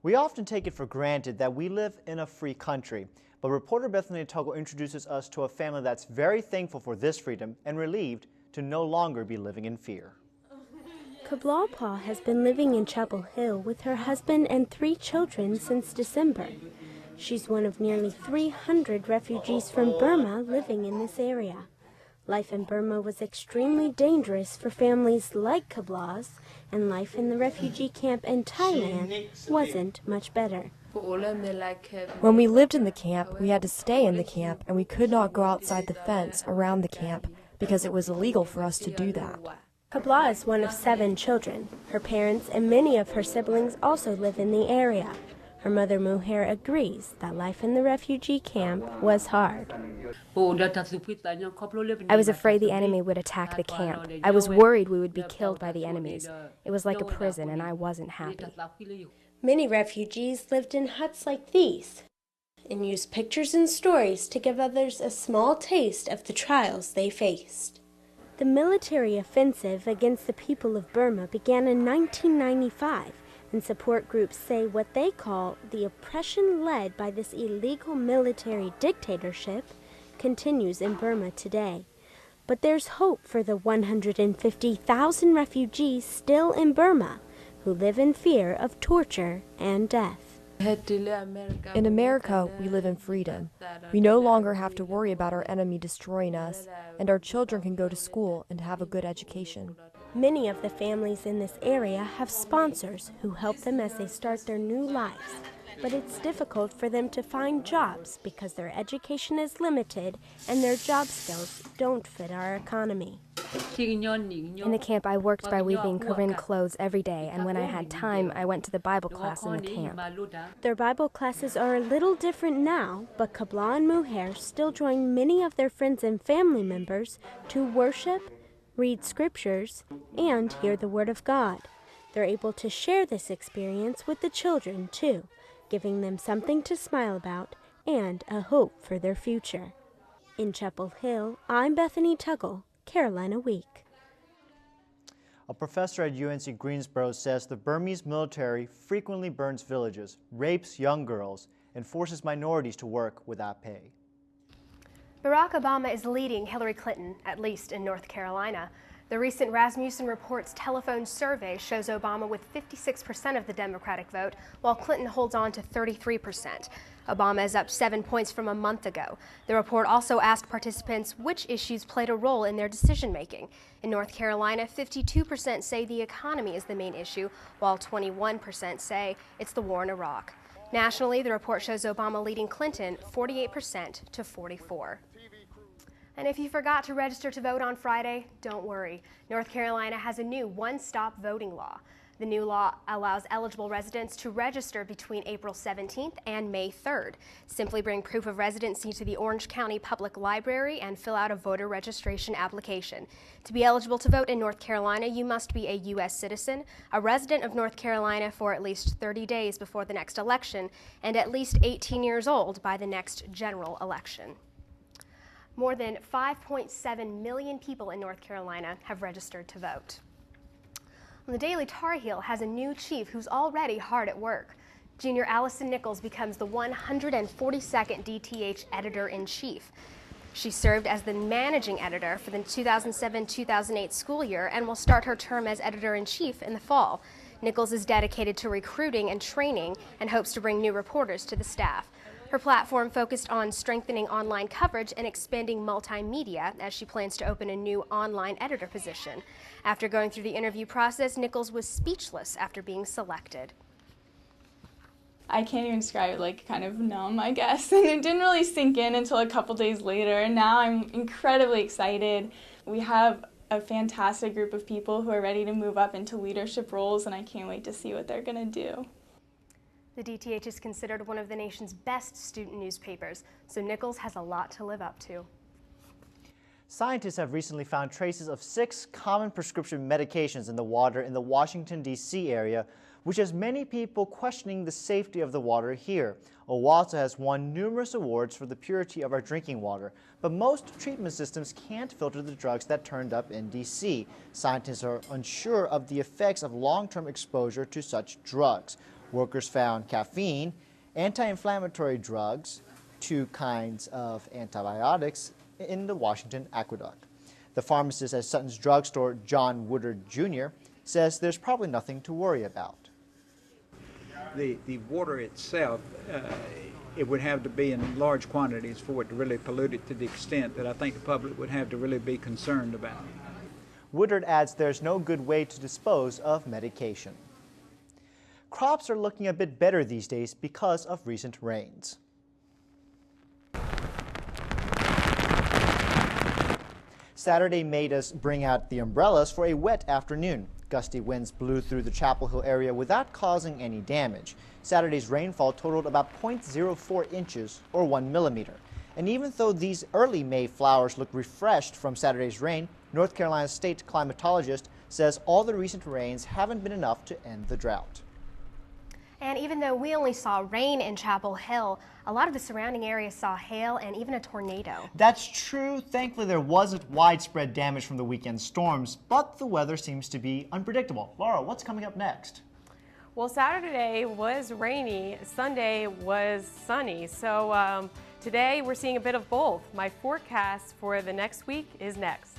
We often take it for granted that we live in a free country, but reporter Bethany Tuggle introduces us to a family that's very thankful for this freedom and relieved to no longer be living in fear. Kablalpa has been living in Chapel Hill with her husband and 3 children since December. She's one of nearly 300 refugees from Burma living in this area. Life in Burma was extremely dangerous for families like Kabla's, and life in the refugee camp in Thailand wasn't much better. When we lived in the camp, we had to stay in the camp, and we could not go outside the fence around the camp because it was illegal for us to do that. Kabla is one of 7 children. Her parents and many of her siblings also live in the area. Her mother Muher agrees that life in the refugee camp was hard. I was afraid the enemy would attack the camp. I was worried we would be killed by the enemies. It was like a prison, and I wasn't happy. Many refugees lived in huts like these and used pictures and stories to give others a small taste of the trials they faced. The military offensive against the people of Burma began in 1995, and support groups say what they call the oppression led by this illegal military dictatorship continues in Burma today. But there's hope for the 150,000 refugees still in Burma who live in fear of torture and death. In America, we live in freedom. We no longer have to worry about our enemy destroying us, and our children can go to school and have a good education. Many of the families in this area have sponsors who help them as they start their new lives, but it's difficult for them to find jobs because their education is limited and their job skills don't fit our economy. In the camp, I worked by weaving Korean clothes every day, and when I had time, I went to the Bible class in the camp. Their Bible classes are a little different now, but Kabla and Muher still join many of their friends and family members to worship, read scriptures, and hear the Word of God. They're able to share this experience with the children, too, giving them something to smile about and a hope for their future. In Chapel Hill, I'm Bethany Tuggle, Carolina Week. A professor at UNC Greensboro says the Burmese military frequently burns villages, rapes young girls, and forces minorities to work without pay. Barack Obama is leading Hillary Clinton, at least in North Carolina. The recent Rasmussen Reports telephone survey shows Obama with 56% of the Democratic vote, while Clinton holds on to 33%. Obama is up 7 points from a month ago. The report also asked participants which issues played a role in their decision-making. In North Carolina, 52% say the economy is the main issue, while 21% say it's the war in Iraq. Nationally, the report shows Obama leading Clinton 48% to 44%. And if you forgot to register to vote on Friday, don't worry. North Carolina has a new one-stop voting law. The new law allows eligible residents to register between April 17th and May 3rd. Simply bring proof of residency to the Orange County Public Library and fill out a voter registration application. To be eligible to vote in North Carolina, you must be a U.S. citizen, a resident of North Carolina for at least 30 days before the next election, and at least 18 years old by the next general election. More than 5.7 million people in North Carolina have registered to vote. The Daily Tar Heel has a new chief who's already hard at work. Junior Allison Nichols becomes the 142nd DTH editor-in-chief. She served as the managing editor for the 2007-2008 school year and will start her term as editor-in-chief in the fall. Nichols is dedicated to recruiting and training and hopes to bring new reporters to the staff. Her platform focused on strengthening online coverage and expanding multimedia as she plans to open a new online editor position. After going through the interview process, Nichols was speechless after being selected. I can't even describe it, like kind of numb, I guess. And it didn't really sink in until a couple days later. And now I'm incredibly excited. We have a fantastic group of people who are ready to move up into leadership roles, and I can't wait to see what they're going to do. The DTH is considered one of the nation's best student newspapers, so Nichols has a lot to live up to. Scientists have recently found traces of 6 common prescription medications in the water in the Washington, D.C. area, which has many people questioning the safety of the water here. Owasso has won numerous awards for the purity of our drinking water, but most treatment systems can't filter the drugs that turned up in D.C. Scientists are unsure of the effects of long-term exposure to such drugs. Workers found caffeine, anti-inflammatory drugs, 2 kinds of antibiotics in the Washington aqueduct. The pharmacist at Sutton's drugstore, John Woodard Jr., says there's probably nothing to worry about. The water itself, it would have to be in large quantities for it to really pollute it to the extent that I think the public would have to really be concerned about. Woodard adds there's no good way to dispose of medication. Crops are looking a bit better these days because of recent rains. Saturday made us bring out the umbrellas for a wet afternoon. Gusty winds blew through the Chapel Hill area without causing any damage. Saturday's rainfall totaled about 0.04 inches or 1 millimeter. And even though these early May flowers look refreshed from Saturday's rain, North Carolina state climatologist says all the recent rains haven't been enough to end the drought. And even though we only saw rain in Chapel Hill, a lot of the surrounding areas saw hail and even a tornado. That's true. Thankfully, there wasn't widespread damage from the weekend storms, but the weather seems to be unpredictable. Laura, what's coming up next? Well, Saturday was rainy, Sunday was sunny, so today we're seeing a bit of both. My forecast for the next week is next.